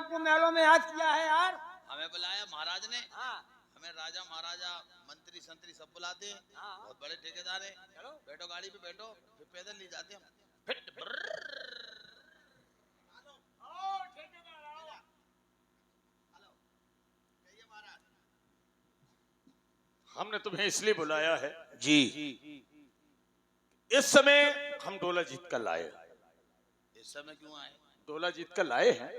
आपको महलों में याद किया है यार? हमें बुलाया महाराज ने। हाँ हमें राजा महाराजा मंत्री संतरी सब बुलाते हैं। हाँ। बहुत बड़े ठेकेदार हैं। चलो बैठो गाड़ी पे बैठो, फिर पैदल ले जाते हम। फिट ब्रर्र। आओ ठेकेदार आओ। हेलो, कहिए महाराज। हमने तुम्हें इसलिए बुलाया है जी। इस समय हम डोला जीत कर लाए। इस समय क्यों आए? डोला जीत कर लाए हैं,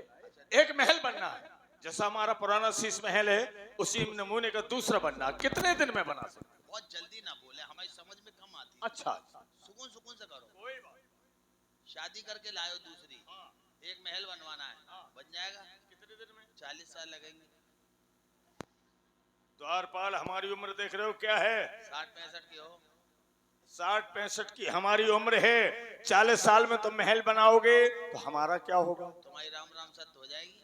एक महल बनना है। जैसा हमारा पुराना शीश महल है, उसी नमूने का दूसरा बनना है। कितने दिन में बना सकते? बहुत जल्दी ना बोले, हमारी समझ में कम आती। अच्छा, सुकून सुकून से करो। कोई बात। शादी करके लायो दूसरी, एक महल बनवाना है, बन जाएगा। कितने दिन में? 40 साल लगेंगे। द्वारपाल, हमारी उम्र देख रहे हो क्या है? 60-65 की हो। 60-65 की हमारी उम्र है। 40 साल में तुम महल बनाओगे तो हमारा क्या होगा? तुम्हारी राम राम सत्य हो जाएगी।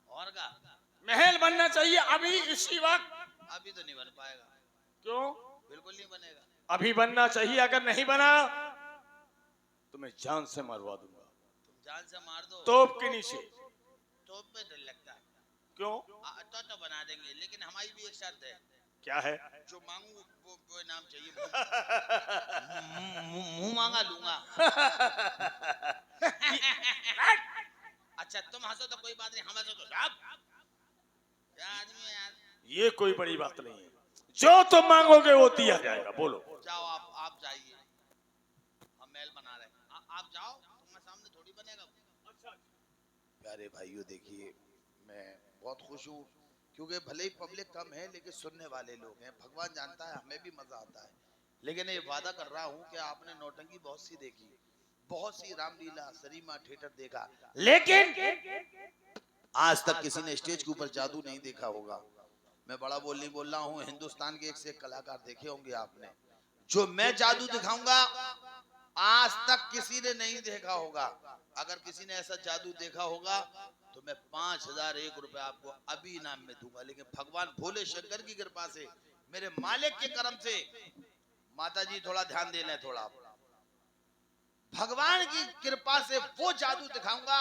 और का महल बनना चाहिए अभी, इसी वक्त। अभी तो नहीं बन पाएगा। क्यों? बिल्कुल नहीं बनेगा। अभी बनना चाहिए। अगर नहीं बना तो मैं जान से मरवा दूंगा। तुम जान से मार दो तोप के नीचे। तोप पे डर लगता है। क्यों? तो बना देंगे, लेकिन हमारी भी एक शर्त है। क्या है? जो मांगू वो नाम चाहिए। मुंह मांगा लूंगा। अच्छा तुम हंसो तो कोई बात नहीं, हम हंसो तो साहब क्या आदमी है यार। ये कोई बड़ी बात नहीं है। जो तुम मांगोगे वो दिया जाएगा। बोलो। जाओ आप जाइए, हम महल बना रहे हैं। आप जाओ, तुम्हारे सामने थोड़ी बनेगा। प्यारे भाइयों देखिए, मैं बहुत खुश हूँ क्योंकि भले ही पब्लिक कम है लेकिन सुनने वाले लोग हैं। भगवान जानता है हमें भी मजा आता है, लेकिन ये वादा कर रहा हूँ कि आपने नौटंकी बहुत सी देखी, बहुत सी रामलीला सरीमा थिएटर देखा, लेकिन आज तक किसी ने स्टेज के ऊपर जादू नहीं देखा होगा। मैं बड़ा नहीं बोल रहा हूँ, हिंदुस्तान के एक से एक कलाकार देखे होंगे आपने। जो मैं जादू दिखाऊंगा आज तक किसी ने नहीं देखा होगा। अगर किसी ने ऐसा जादू देखा होगा तो मैं 5001 रुपए आपको अभी इनाम में दूंगा। लेकिन भगवान भोले शंकर की कृपा से, मेरे मालिक के कर्म से, माता जी थोड़ा ध्यान देना है, थोड़ा भगवान की कृपा से वो जादू दिखाऊंगा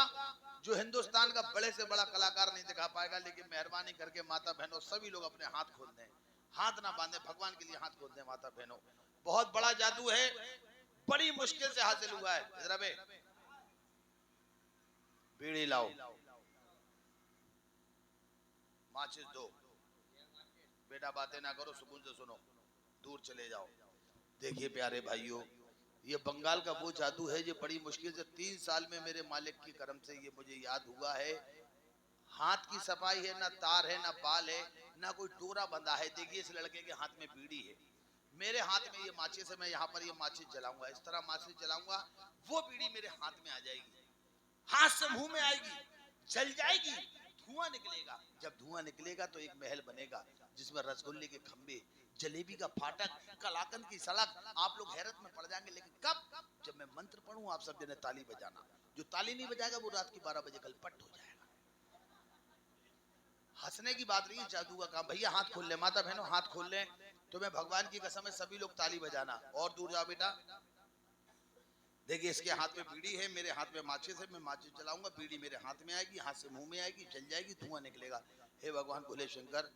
जो हिंदुस्तान का बड़े से बड़ा कलाकार नहीं दिखा पाएगा। लेकिन मेहरबानी करके माता बहनों सभी लोग अपने हाथ खोल दें, हाथ ना बांधे, भगवान के लिए हाथ खोल दें। माता बहनों, बहुत बड़ा जादू है, बड़ी मुश्किल से हासिल हुआ है। इधर अबे बीड़ी लाओ, माचिस दो। बेटा बातें ना करो, सुकून से सुनो, दूर चले जाओ। देखिए प्यारे भाइयों, ये बंगाल का वो जादू है जो बड़ी मुश्किल से 3 साल में मेरे मालिक की कर्म से ये मुझे याद हुआ है। हाथ की सफाई है, ना तार है, ना बाल है, ना कोई डोरा बंधा है। देखिए इस लड़के के हाथ में बीड़ी है, मेरे हाथ में ये माचिस है। मैं यहाँ पर ये माचिस जलाऊंगा, इस तरह माचिस जलाऊंगा, वो बीड़ी मेरे हाथ में आ जाएगी, हाथ से मुंह में आएगी, जल जाएगी, धुआं निकलेगा। जब धुआं निकलेगा तो एक महल बनेगा जिसमें रसगुल्ले के खंबे, जलेबी का फाटक, कलाकंद की सड़क। आप लोग हैरत में पड़ जाएंगे, लेकिन कब? जब मैं मंत्र पढ़ूं आप सब जने ताली बजाना। जो ताली नहीं बजाएगा वो रात की 12 बजे कल पट हो जाएगा। हंसने की बात नहीं, जादू का काम। भैया हाथ खोल ले, माता बहनों हाथ खोल ले। तो मैं भगवान की कसम है सभी लोग ताली बजाना। और दूर जाओ बेटा। देखिए इसके हाथ में बीड़ी है, मेरे हाथ में माचिस है। मैं माचिस जलाऊंगा, बीड़ी मेरे हाथ में आएगी, हाथ से मुंह में आएगी, जल जाएगी, धुआं निकलेगा। हे भगवान भोले शंकर,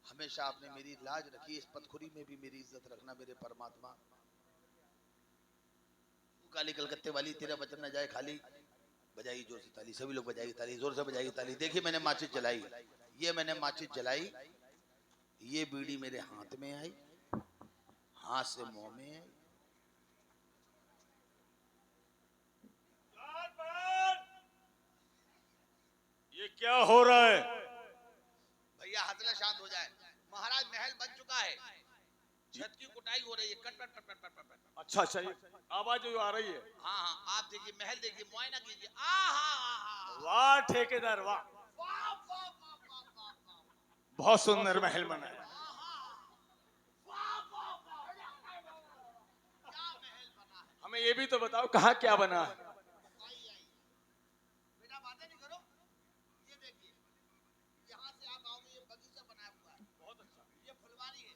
हमेशा आपने मेरी लाज रखी, इस पथखुरी में भी मेरी इज्जत रखना मेरे परमात्मा। काली कलकत्ते वाली, तेरा वचन न जाए खाली। बजाइए जोर से ताली, सभी लोग बजाइए ताली, जोर से बजाइए ताली। देखिए मैंने माचिस जलाई, ये मैंने माचिस जलाई, ये बीड़ी मेरे हाथ में आई, हाथ से मुंह में आई। ये क्या हो रहा है? भैया हंसना शांत हो जाए। महाराज महल बन चुका है, छत की कुटाई हो रही है, cut cut cut cut cut cut. अच्छा अच्छा, ये आवाज जो आ रही है। हाँ हाँ, आप देखिए महल, देखिए मुआयना कीजिए। आहा, वाह ठेकेदार वाह, बहुत सुंदर महल बना है। हमें ये भी तो बताओ कहाँ क्या बना है? बेटा बातें नहीं करो। ये देखिए, यहाँ से आप आओगे, ये बगीचा बनाया हुआ है, बहुत अच्छा। ये फुलवारी है,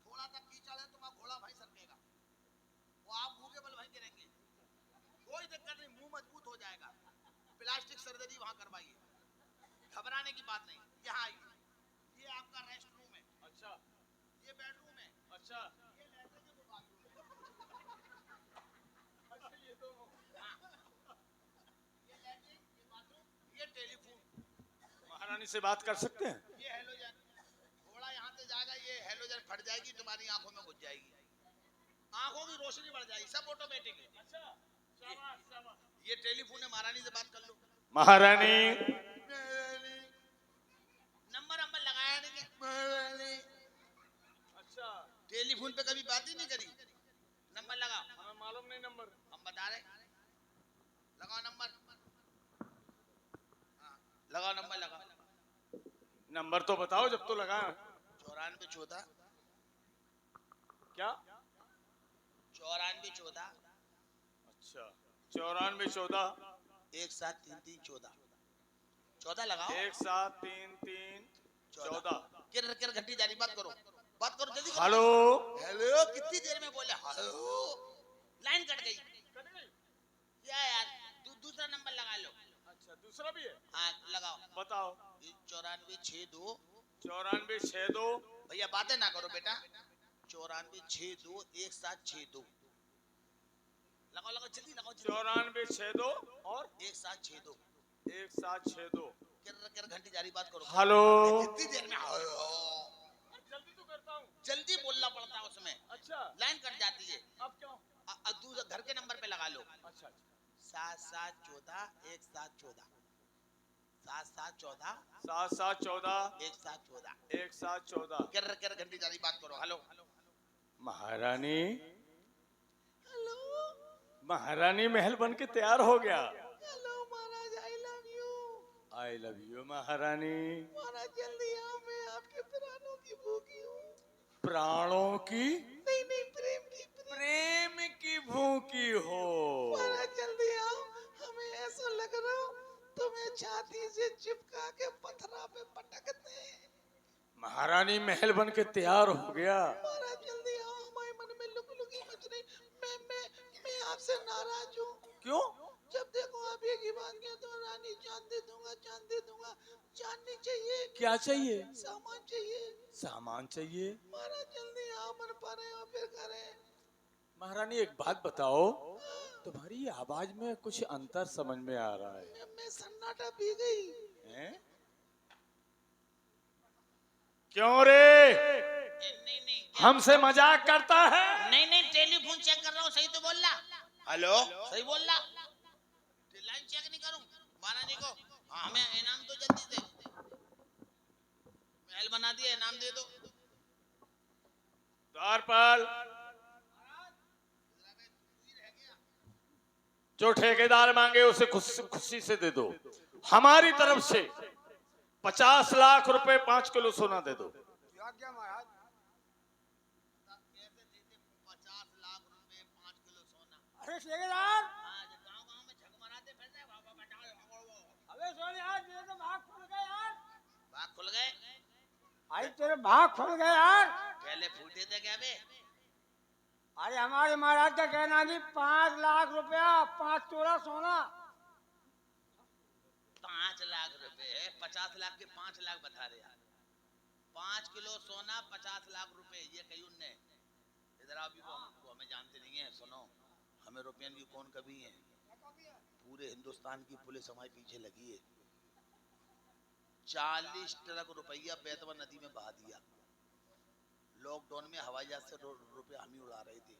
थोड़ा सा कीचड़ है, तुम्हारा घोड़ा भाई सरकेगा, वो आप मुंह के बल वहीं गिरेंगे, कोई दिक्कत नहीं, मुंह मजबूत हो जाएगा। प्लास्टिक सर्जरी वहां करवाइए, घबराने की बात नहीं। यहाँ आइए, ये आपका रेस्ट रूम है। अच्छा ये बेडरूम है। अच्छा ये लैट्रिन है, वो बाथरूम है। ये तो ये लैट्रिन, ये बाथरूम, ये टेलीफोन, महारानी से बात कर सकते हैं? ये हेलोजन। घोड़ा यहाँ से जाएगा, ये हेलोजन फट जाएगी, तुम्हारी आंखों में घुस जाएगी, आंखों की रोशनी बढ़ जाएगी, सब ऑटोमेटिक है। अच्छा शाबाश शाबाश। ये टेलीफोन है, महारानी से बात कर लो। महारानी नंबर नंबर लगाया नहीं, अच्छा टेलीफोन पे कभी बात ही नहीं करी। नंबर लगाओ, हमें मालूम नहीं नंबर। हम बता रहे। लगाओ नंबर, हाँ लगाओ नंबर, लगाओ। नंबर तो बताओ जब तो लगा। 9414 क्या? 9414 अच्छा 9414 173314 14 लगाओ। 173314। किर किर घंटी जारी, बात करो जल्दी करो। हेलो हेलो, कितनी देर में बोले हेलो, लाइन कट गई। क्या यार, दूसरा नंबर लगा लो। अच्छा दूसरा भी है? हाँ लगाओ, बताओ। 9462 9462 भैया बातें ना करो बेटा, 9462 1762 लगाओ जल्दी लगाओ। 9462 और 1762 1762। किर घंटी जारी, बात करो। हेलो कितनी देर में हेलो, जल्दी तो करता हूँ। जल्दी बोलना पड़ता है उसमें, अच्छा लाइन कट जाती है। अब क्यों? दूसरा घर के नंबर पे लगा लो। अच्छा 7714 1714 7714 7714 1714 1714। किर घंटी जारी, बात करो। हेलो महारानी हेलो महारानी महल बन के तैयार हो गया। Hello Maharaj, I love you. I love you महारानी। महाराज जल्दी आओ, मैं आपके प्राणों की भूखी हूँ। प्राणों की? नहीं प्रेम की भूखी हो। महाराज जल्दी आओ, हमें ऐसा लग रहा हो तुम्हें छाती से चिपका के पत्थरा पे पटकते हैं। महारानी महल बन के तैयार हो गया। महाराज जल्दी आओ, हमारे मन में लुकी मच रही। मैं आपसे नाराज हूँ। क्यों? जब देखो आप एक ही बात कहते हो, रानी जान दे दूंगा। जाननी चाहिए। क्या चाहिए? सामान चाहिए। सामान चाहिए। महाराज जल्दी आओ, मन पारे हो फिर करें। महारानी एक बात बताओ, तुम्हारी आवाज में कुछ अंतर समझ में आ रहा है। मैं सन्नाटा पी गई। हैं? क्यों रे? नहीं हमसे मजाक करता है? नहीं, टेलीफोन चेक कर रहा हूँ, सही तो बोल रहा। हेलो, सही बोल रहा। लाइन चेक नहीं करूँ महारानी को? हाँ, हमें इनाम तो जल्दी दे, महल बना दिया, इनाम दे दो। द्वारपाल, जो ठेकेदार मांगे उसे खुशी से दे दो। हमारी तरफ से 50 लाख रुपए 5 किलो सोना दे दो। क्या महाराज? कैसे देते 50 लाख रुपए 5 किलो सोना? अरे ठेकेदार, गाँव में झक मराते फिरते हैं, अबे सोनी यार, तेरे तो भाग खुल गए यार। भाग खुल गए? आई तेरे भाग खुल गए यार। पहले फूटे थे क्या बे? अरे हमारे महाराज का कहना है कि 5 लाख रुपया 5 तोला सोना। 5 लाख रुपए, 50 लाख के 5 लाख बता रहे यार। 5 किलो सोना 50 लाख रुपए, ये कही उनने। इधर आप भी वो हमें जानते नहीं है। सुनो, हमें रुपयन की कौन कमी है? पूरे हिंदुस्तान की पुलिस हमारे पीछे लगी है। 40 ट्रक रुपया बेतवा नदी में बहा दिया। लॉकडाउन में हवाई जहाज से रुपए हम ही उड़ा रहे थे।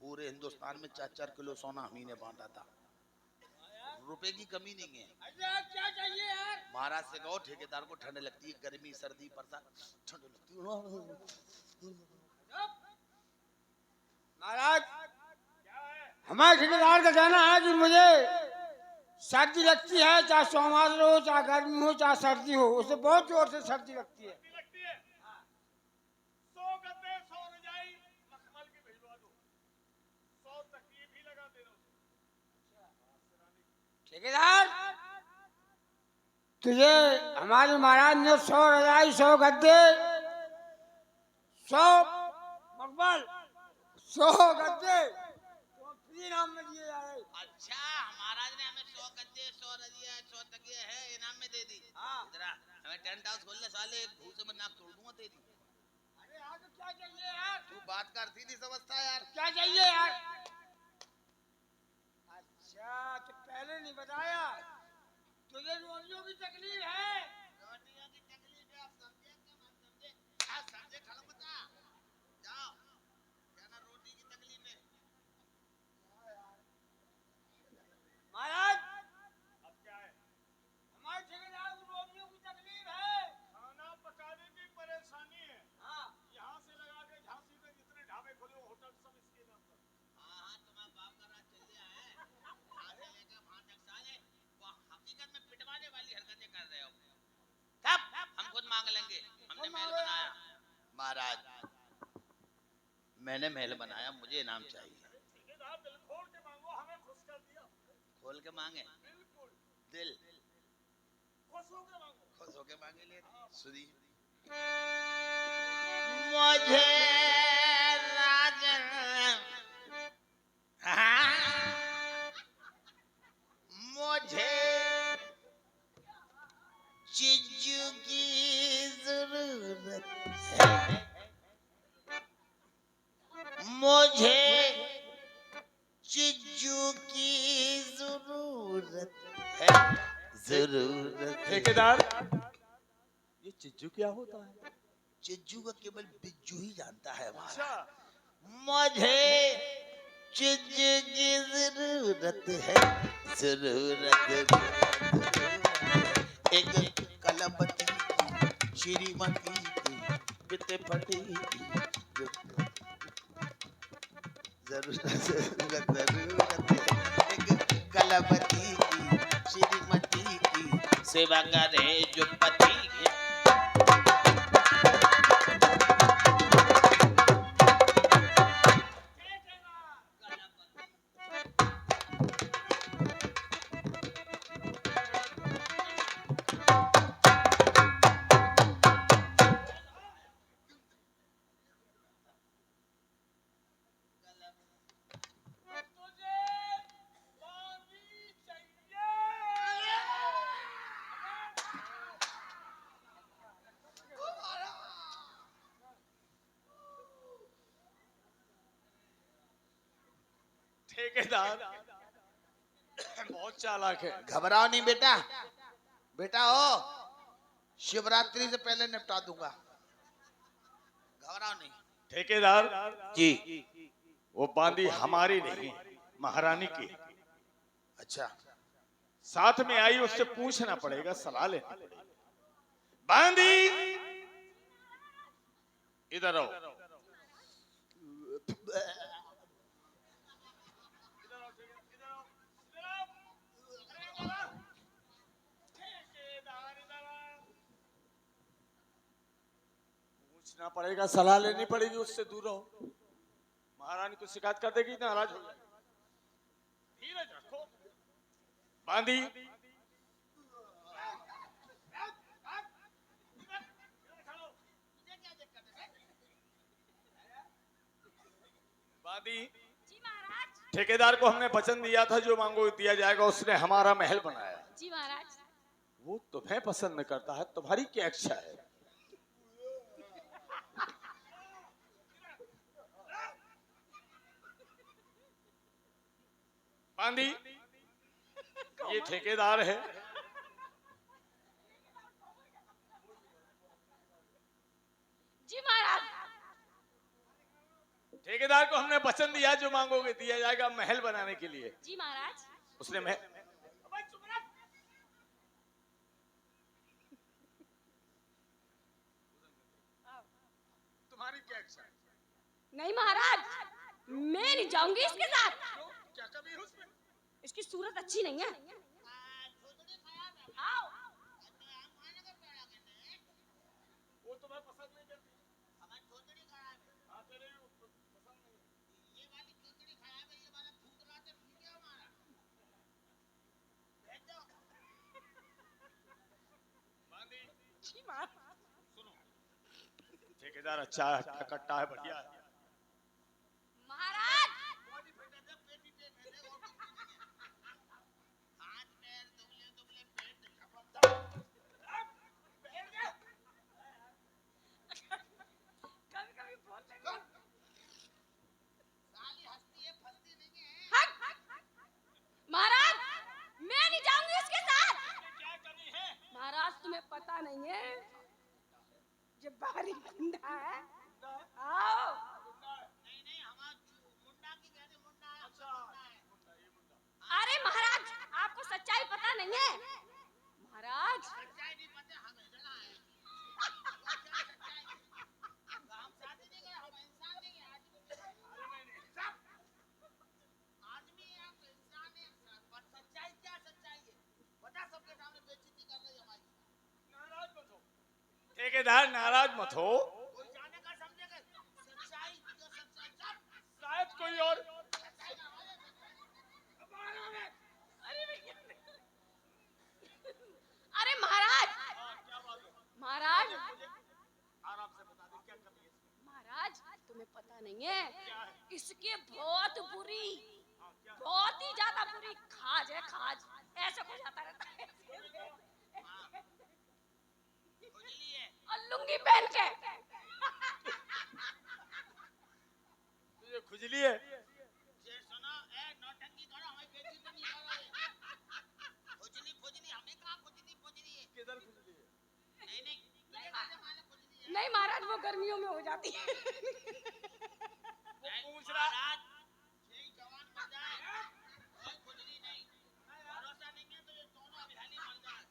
पूरे हिंदुस्तान में 4-4 किलो सोना हम ही ने बांटा था। रुपए की कमी नहीं है। क्या चाहिए यार? महाराज से कहो, ठेकेदार को ठंड लगती है, गर्मी सर्दी बरसात ठंड लगती है। महाराज, हमारे ठेकेदार का कहना है कि मुझे सर्दी लगती है, चाहे सोमवार हो, चाहे गर्मी हो, चाहे सर्दी हो, उसे बहुत जोर से सर्दी लगती है। 100 गद्दे 100 रजाई मखमल की भिजवा दो, 100 तकिए भी लगा दे दो। ठेकेदार, तुझे हमारे महाराज ने 100 रजाई, 100 गद्दे, 100 मखमल, 100 गद्दे तो फ्री नाम में दिए जा रहे। अच्छा, महाराज ने मैं टेंट हाउस खोलने साले घूसे में नाक तोड़ दूंगा तेरी। अरे यार तो क्या चाहिए यार? तू बात कर सीधी समझता है यार। क्या चाहिए यार? अच्छा तो पहले नहीं बताया। तुझे रोटियों की तकलीफ है? रोटियों की तकलीफ है, आप समझे क्या मत समझे? आप समझे खड़ा बता। जाओ क्या ना रोटी की तकलीफ है। महाराज अब क्या है? हमारे ठेकेदार को रोटियों की तकलीफ है। खाना पकाने की परेशानी है। हाँ यहाँ से लगा के झांसी में जितने ढाबे खुले हो, होटल सब इसके नाम पर। हाँ तुम्हारा बाप का राज चल गया है। यहाँ से लेकर वहाँ तक साले वो हकीकत में पिटवाने वाली हरकतें कर रहे हो। तब हम खुद मांग लेंगे। हमने महल बनाया। महाराज मैंने महल बनाया, मुझे इनाम चाहिए। ठेकेदार दिल खोल के मांगो, हमें खुश कर दिया। खोल के मांगे बिल्कुल दिल खुश होके मांगो। खुश होके मांगे ले सुधी। मुझे राजन मुझे चिज्जू की जरूरत है। मुझे चिज्जू की जरूरत है। जरूरत है। ठेकेदार, ये चिज्जू क्या होता है? चिज्जू का केवल बिज्जू ही जानता है हमारा। अच्छा, मुझे चिज्जू की जरूरत है। जरूरत एक कलमती श्रीमती की पिते फटी जरूरत एक कलमती की श्रीमती की सेवा करे जो पति की। ठेकेदार बहुत चालाक है। घबराओ नहीं बेटा, बेटा हो शिवरात्रि से पहले निपटा दूंगा, घबराओ नहीं। ठेकेदार जी वो बांदी हमारी नहीं, महारानी की। अच्छा साथ में आई, उससे पूछना पड़ेगा, सलाह लेनी पड़ेगी। बांदी इधर आओ। पूछना पड़ेगा, सलाह लेनी पड़ेगी, उससे दूर रहो। महारानी को शिकायत कर देगी, नाराज हो जाएगी। धीरज रखो बांदी। बांदी, जी महाराज। ठेकेदार को हमने वचन दिया था जो मांगो दिया जाएगा। उसने हमारा महल बनाया। जी महाराज। वो तुम्हें पसंद करता है, तुम्हारी क्या इच्छा है? बांदी, ये ठेकेदार है। जी महाराज। ठेकेदार को हमने वचन दिया जो मांगोगे दिया जाएगा महल बनाने के लिए। जी महाराज। उसने तुम्हारी क्या इच्छा है? नहीं महाराज, मैं नहीं जाऊंगी इसके साथ। क्या कमी है उसमें? इसकी सूरत अच्छी नहीं है। आओ। वो तुम्हें पसंद नहीं करती। हाँ, तेरे पसंद नहीं। बांदी, जी महाराज। सुनो, ठेकेदार अच्छा है, कट्टा है, बढ़िया है। महाराज। मुंडा है। आओ। नहीं नहीं हमारा मुंडा की कहते मुंडा है। अच्छा मुंडा है। मुंडा, ये मुंडा। अरे महाराज, आपको सच्चाई पता नहीं है। महाराज, सच्चाई नहीं पता हमें जला है। वो क्या सच्चाई? हम शादी नहीं करे, हम इंसान नहीं है। आदमी है, आप इंसान है। पर सच्चाई क्या सच्चाई है? बता, सबके सामने बेइज्जती कर रही है हमारी। नाराज मत हो ठेकेदार, नाराज मत हो। कोई जाने का समझेगा सच्चाई जो सच्चाई सब शायद कोई और। सच्चाई ना हो। अरे महाराज, क्या बात है? महाराज, आराम से बता दे क्या कमी है इसमें। महाराज, तुम्हें पता नहीं है, क्या है? इसके बहुत बुरी, क्या? बहुत ही ज्यादा बुरी खाज है, खाज। ऐसे हो जाता रहता है खुजली है। और लुंगी पहन के। तुझे खुजली है? ये सुनो, ए नौटंकी करो, हमें बेइज्जती नहीं करो। खुजली खुजली हमें कहाँ खुजली खुजली है? किधर खुजली है? नहीं नहीं तुझे कैसे मालूम खुजली है? नहीं महाराज, वो गर्मियों में हो जाती है। पूछ रहा। महाराज, यही जवान मर जाए, कोई खुजली नहीं। भरोसा नहीं है तो ये दोनों अभियानी मर जाए।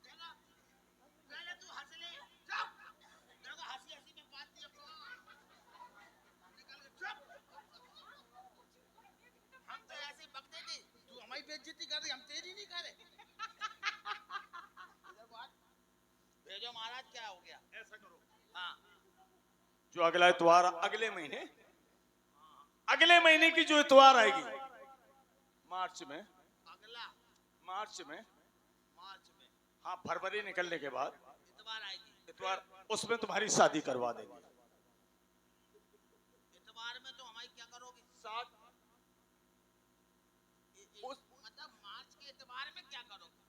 चलो, पहले तू हंस ले। चुप। देखो हंसी हंसी में बात दिया निकल के चुप। हम तो ऐसे ही बकते थे, तू हमारी बेइज्जती कर रही, हम तेरी नहीं करे। इधर बात भेजो महाराज, क्या हो गया? ऐसा करो, हाँ जो अगला इतवार अगले महीने की जो इतवार आएगी मार्च में, अगला मार्च में, मार्च में हाँ फरवरी निकलने के बाद इतवार आएगी। इतवार, उसमें तुम्हारी शादी करवा देंगे। इतवार में तो हमारी क्या करोगे? साथ मतलब मार्च के इतवार में क्या करोगे?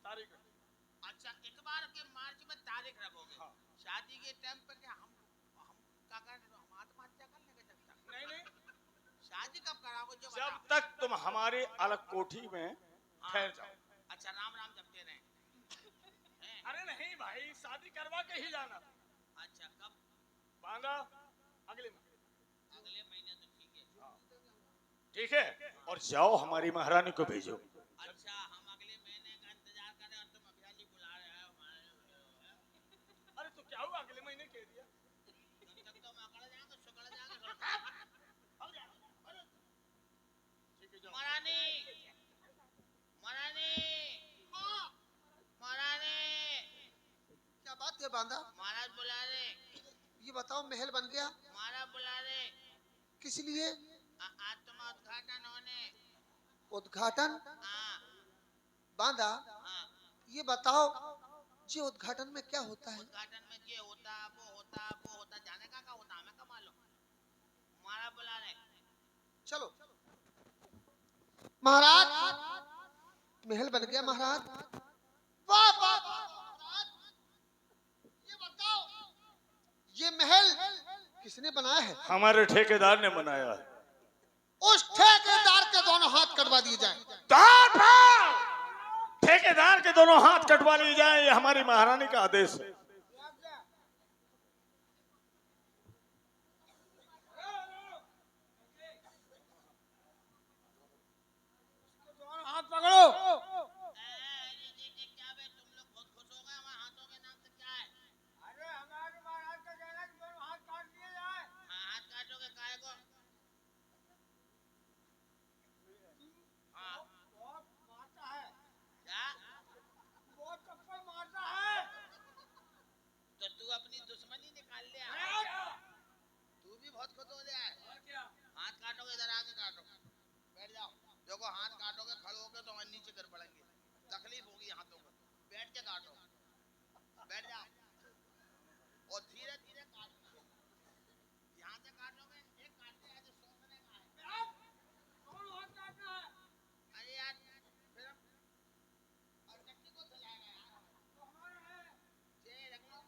तारीख अच्छा, इतवार के मार्च में तारीख रखोगे। हाँ। शादी के टाइम पे क्या हम क्या कर हम आत्महत्या कर लेंगे जब तक? नहीं नहीं, शादी कब कराओगे जो जब बताओ। तक तुम हमारे अलग कोठी में हाँ। ठहर जाओ। अच्छा, राम राम जपते रहे। अरे नहीं भाई, शादी करवा के ही जाना। अच्छा, कब? बांधा अगले महीने। अगले महीने तो ठीक है। ठीक है, और जाओ हमारी महारानी को भेजो। अच्छा, हम अगले महीने का इंतजार करें और तुम अभियानी बुला रहे हो हमारे। अरे तो क्या हुआ, अगले महीने कह दिया। जब तक तो हम अकड़ जाएंगे, सुकड़ जाएंगे। हो जाएगा। ठीक है, जाओ। महारानी, महारानी, महारानी, क्या बात है बांधा? महाराज बुला रहे। ये बताओ, महल बन गया? महाराज बुला रहे। किस लिए? आज तुम्हारा उद्घाटन होने। उद्घाटन? हाँ बांधा, हाँ। ये बताओ, ये उद्घाटन में क्या होता है? उद्घाटन में ये होता, वो होता, जाने का होता, हमें क्या मालूम। महाराज बुला रहे। चलो महाराज, महल बन गया महाराज। वाह वाह वाह महाराज, ये बताओ, ये महल किसने बनाया है? हमारे ठेकेदार ने बनाया है। उस ठेकेदार के दोनों हाथ कटवा दिए जाएं। ठेकेदार के दोनों हाथ कटवा लिए जाए, ये हमारी महारानी का आदेश है। हाथ पकड़ो। क्या बे, तुम लोग बहुत खुश हो गए हमारे हाथों के नाम से? क्या है? अरे हमारे महाराज का कहना है कि दोनों हाथ काट दिए जाए। हाँ, हाथ काटोगे काहे को? हाँ। बहुत मारता है, क्या? बहुत चप्पल मारता है। तो तू अपनी दुश्मनी निकाल ले। तू भी बहुत खुद हो जाए। हाथ काटोगे, इधर आके काटो। बैठ जाओ। देखो, हाथ काटोगे खड़े होगे तो हम नीचे गिर पड़ेंगे, तकलीफ होगी हाथों को। बैठ के काटो, बैठ जाओ और धीरे धीरे काटो। ध्यान से काटोगे, एक काटते ऐसे सोचने का है। दोनों हाथ काटना है। अरे यार, फिर और चक्की को चलाएगा यार। तो हमारा है। ये रख लो।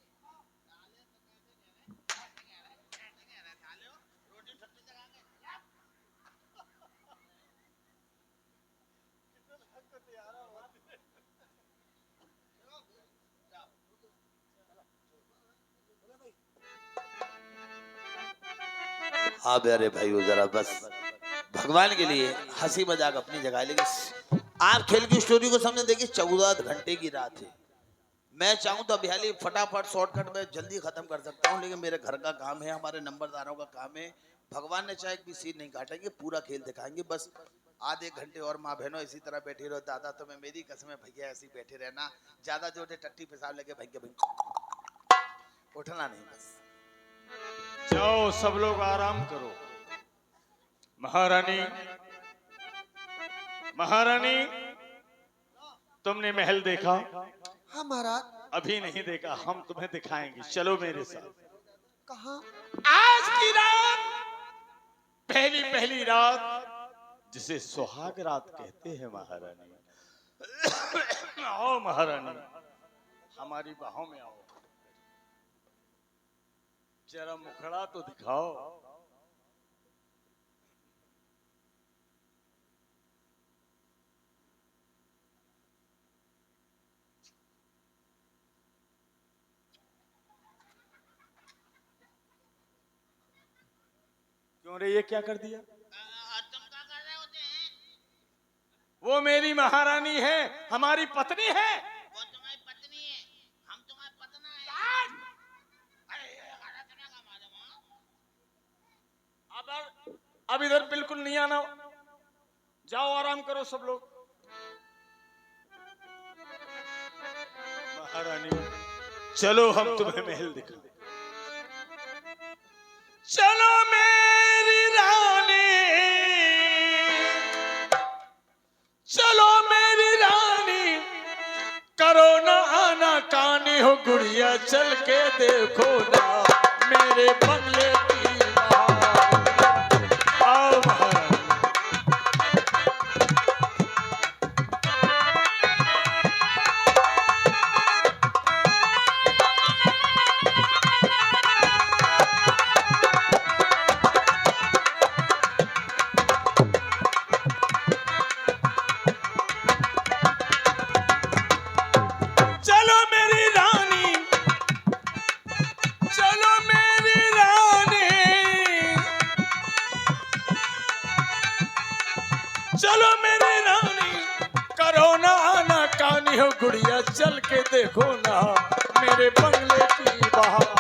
साले तो कैसे कह रहे साले हो, रोटी सब्जी चलाएंगे। हाँ प्यारे भाइयों, जरा बस भगवान के लिए हंसी मजाक अपनी जगह, लेकिन आप खेल की स्टोरी को समझे। देखिए 14 घंटे की रात है, मैं चाहूँ तो अभी फटाफट शॉर्टकट में जल्दी खत्म कर सकता हूँ, लेकिन मेरे घर का काम है, हमारे नंबरदारों का काम है। भगवान ने चाहे भी सीन नहीं काटेंगे, पूरा खेल दिखाएंगे। बस आधे घंटे और माँ बहनों इसी तरह बैठी रहो। दादा तुम्हें मेरी कसम है भैया, ऐसी बैठे रहना, ज्यादा जोटे टट्टी पेशाब लगे भैया भैया उठना नहीं। बस जाओ सब लोग आराम करो। महारानी, महारानी, तुमने महल देखा? हाँ महाराज। अभी नहीं देखा, हम तुम्हें दिखाएंगे, चलो मेरे साथ। कहाँ? आज की रात, पहली पहली रात जिसे सुहाग रात कहते हैं महारानी। आओ महारानी, हमारी बाहों में आओ, जरा मुखड़ा तो दिखाओ। क्यों रे, ये क्या कर दिया? तुम क्या कर रहे होते हैं? वो मेरी महारानी है, हमारी पत्नी है। वो तुम्हारी पत्नी है, हम तुम्हारे पतना है। अब इधर बिल्कुल नहीं आना, जाओ आराम करो सब लोग। महारानी, चलो हम तुम्हें महल दिखाएं। चलो मेरी रानी, चलो मेरी रानी, करो ना आना कानी हो गुड़िया, चल के देखो ना मेरे बंगले की बहार। आओ महारानी। चलो मेरी रानी, चलो मेरी रानी, चलो मेरी रानी, करो ना आना कानी हो गुड़िया, चल के देखो ना मेरे बंगले की बहार।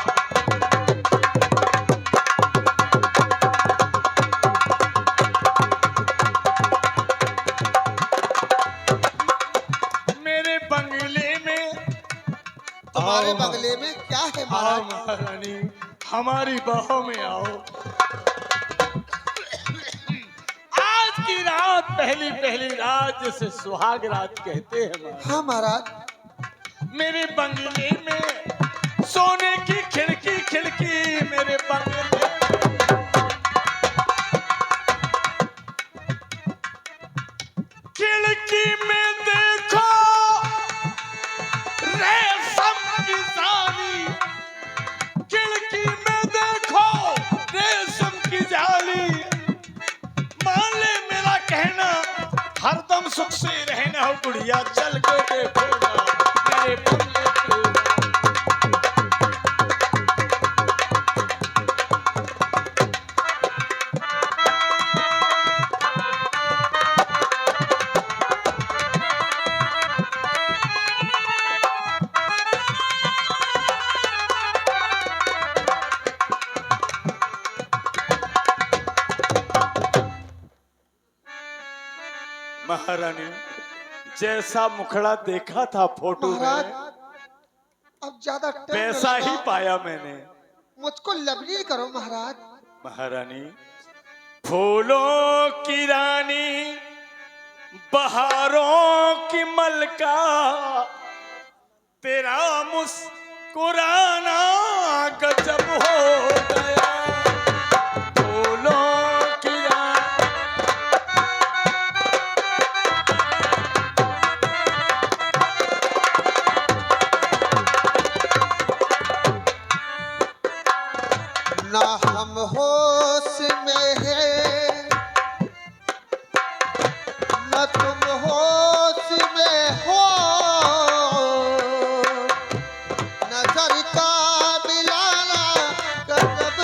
मेरे बंगले में, तुम्हारे बंगले में क्या है आओ महाराज? महारानी, हमारी बाहों में आओ। आज की रात, पहली पहली रात जिसे सुहाग रात कहते हैं महाराज। हाँ महाराज। मेरे बंगले में सोने की खिड़की, खिड़की मेरे बंगले में। खिड़की में देखो रेशम की जाली, खिड़की में देखो रेशम की जाली। मान ले मेरा कहना, हरदम सुख से रहना हो गुड़िया, चल के देखो ना मेरे बंगले की। महारानी, जैसा मुखड़ा देखा था फोटो महाराज, में, अब ज्यादा टाइम न वैसा ही लगाओ। पाया मैंने। मुझको लबनीर करो महाराज। महारानी, फूलों की रानी, बहारों की मलका, तेरा मुस्कुराना गजब हो गया। फूलों की रानी, ना हम होश में है, न तुम होश में हो, नजर का मिलाना गजब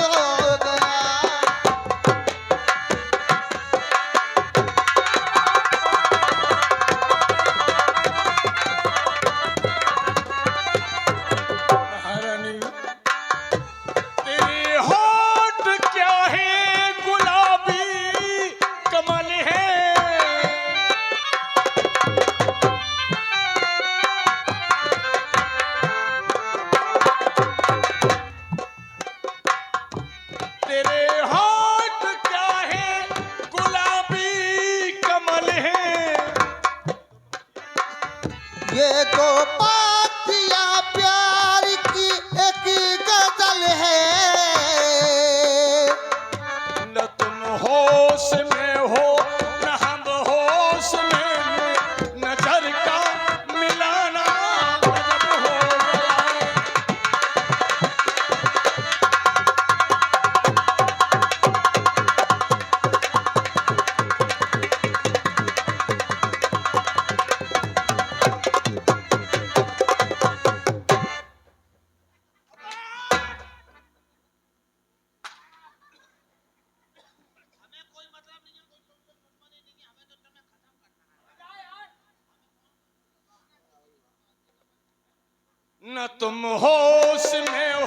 ये दो पातिया प्यार की एक गजल है। न तुम होश में हो न हम होश में, नजर का मिलाना गजब हो गया। हमें कोई मतलब नहीं है, कोई तुमसे दुश्मनी नहीं है, हमें तो तुम्हें खत्म करना है। न तुम होश में हो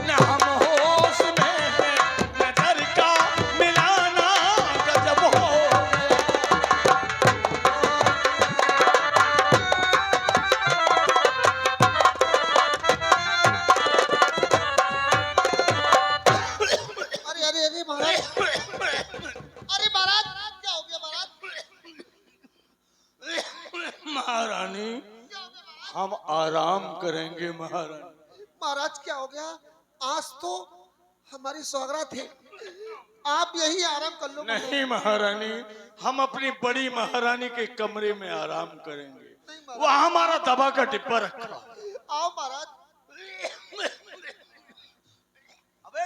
न हम होश में हैं, नजर का मिलाना गजब हो गया। अरे अरे अरे महाराज, अरे महाराज क्या हो गया महाराज? महारानी हम आराम करेंगे महारानी। महाराज क्या हो गया? आज तो हमारी सौगात है, आप यही आराम कर लो। नहीं महारानी, हम अपनी बड़ी महारानी के कमरे में आराम करेंगे, वहाँ हमारा दवा का डिब्बा रखा है। आओ महाराज। अबे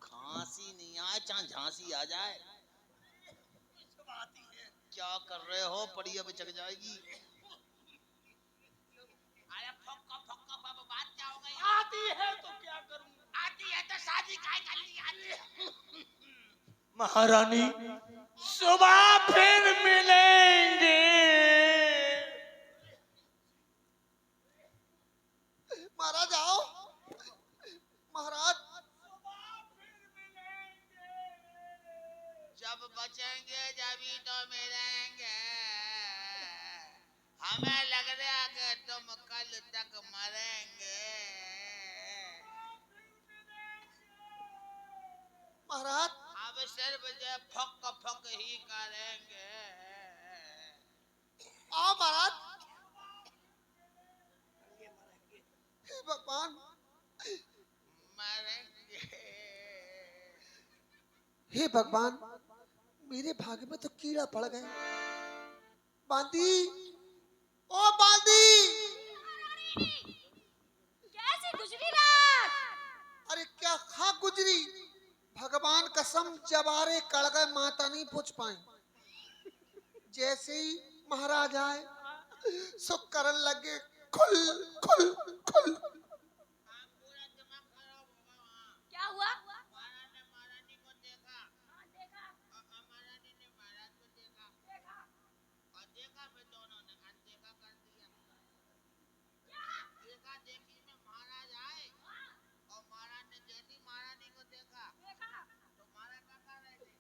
खांसी नहीं आए चाहे झांसी आ जाए, क्या कर रहे हो? पड़िया बिचक जाएगी। अरे फक्का फक्का बाबा, बात क्या हो गई? आती है तो क्या करूं? आती है तो शादी काय कर ली? आती है। महारानी सुबह फिर मिलेंगे। महाराज आओ। महाराज जब बचेंगे जभी तो मिलेंगे, हमें लग रहा है कि तुम कल तक मरेंगे। महाराज अब सिर्फ जो फक फक ही करेंगे। आओ महाराज। हे भगवान, मरेंगे। हे भगवान, मेरे भाग्य में तो कीड़ा पड़ गए। बांदी, ओ बांदी, कैसी गुजरी रात? अरे क्या खा गुजरी? भगवान कसम जबारे कड़ गए, माता नहीं पूछ पाई। जैसे ही महाराज आए सो करन लगे खुल खुल खुल। क्या हुआ? महारानी को देखा, देखा महारानी ने महाराज को देखा, और देखा फिर दोनों ने अनदेखा कर दिया। देखा देखी में महाराज आए, और महाराज ने जैसी महारानी को देखा तो महाराज क्या कर रहे थे?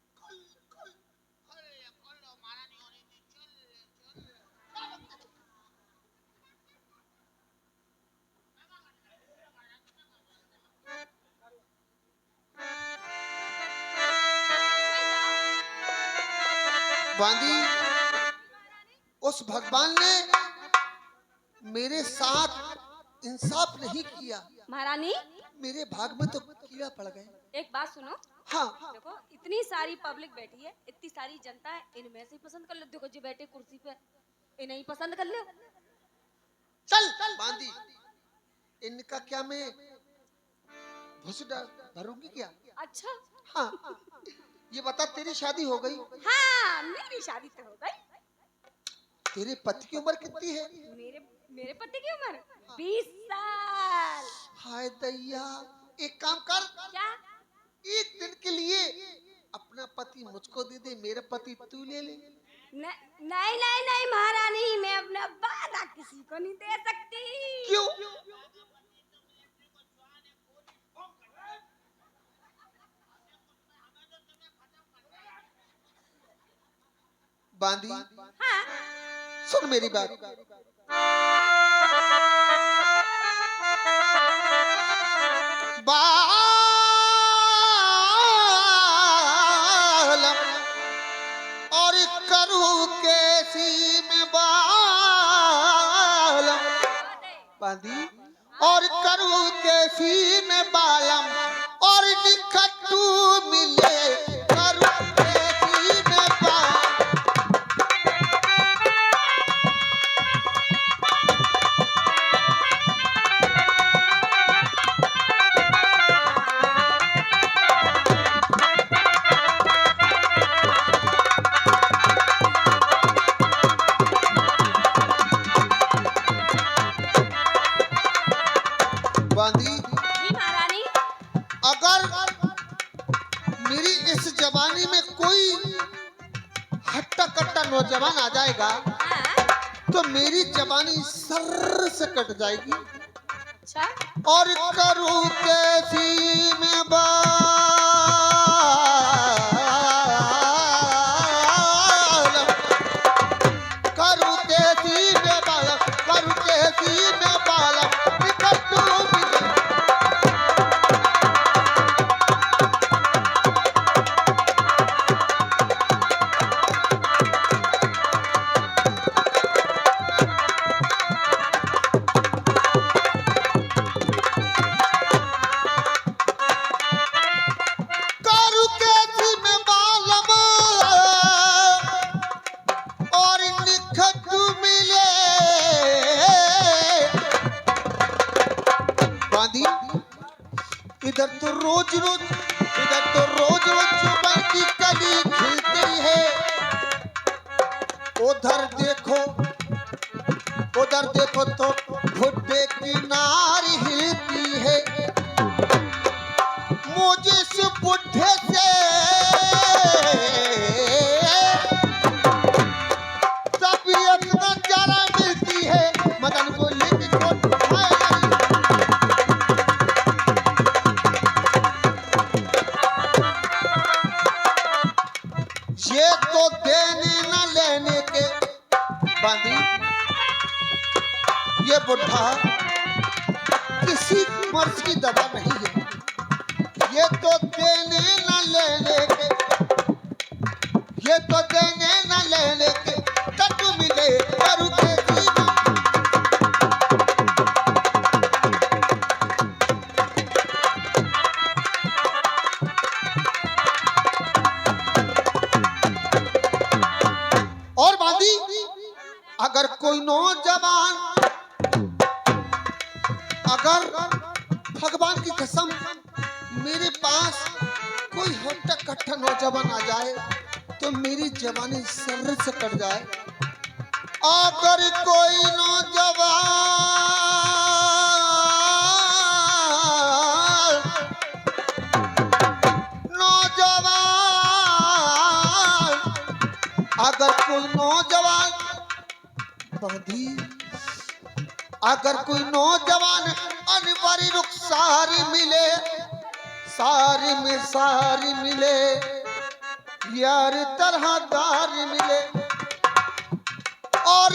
खोल लो, महारानी हो रही थी, चल। बांदी, उस भगवान ने मेरे साथ इंसाफ नहीं किया। महारानी मेरे भाग में तो कीड़ा पड़ गए। एक बात सुनो। हाँ देखो इतनी सारी पब्लिक बैठी है, इतनी सारी जनता है, इनमें से ही पसंद कर लो। देखो जो बैठे कुर्सी पे, इन्हें ही पसंद कर लो। चल बांदी, इनका क्या मैं घुस भरूंगी क्या? अच्छा हाँ, ये बता तेरी शादी हो गई? हाँ, मेरी शादी तो हो गई। तेरे पति की उम्र कितनी है? मेरे मेरे पति की उम्र 20 साल। हाय दैया, एक काम कर, क्या? एक दिन के लिए अपना पति मुझको दे दे, मेरा पति तू ले ले। नहीं नहीं नहीं महारानी, मैं अपना वादा किसी को नहीं दे सकती। क्यों? बांदी, हाँ सुन मेरी बात। बालम और करूं कैसी में बालम, बांधी और करूँ कैसी में बालम और निखटू मिले करूँ कैसी में बालम। बांधी जी महारानी। अगर मेरी इस जवानी में कोई हट्टा कट्टा नौजवान आ जाएगा हाँ, तो मेरी जवानी सर से कट जाएगी अच्छा और करूँ कैसी में बालम करूँ कैसी में बालम करूँ कैसी में बालम निकटू मिले। करूँ कैसी में बालम और निखटू मिले। बांधी इधर तो रोज जुबान की कली खिलती है, उधर देखो तो भुट्टे की नारी हिलती है। मुझे इस बुढ़े से तबीयत न जरा मिलती है, मदन को लेके कोट उठाए। ये तो देने न लेने के बांधी ये बुढ़ा किसी मर्ज की दवा नहीं है। ये तो देने न लेने के ये तो देने न लेने के कटु मिले करू के जीवन। और बांधी अगर कोई नौजवान अगर भगवान की कसम मेरे पास कोई हट्टा कट्टा नौजवान आ जाए तो मेरी जवानी सर से कट जाए। अगर कोई नौजवान बांधी अगर कोई नौजवान अनवरी रुखसारी मिले सारी में सारी मिले यार तरहदार मिले और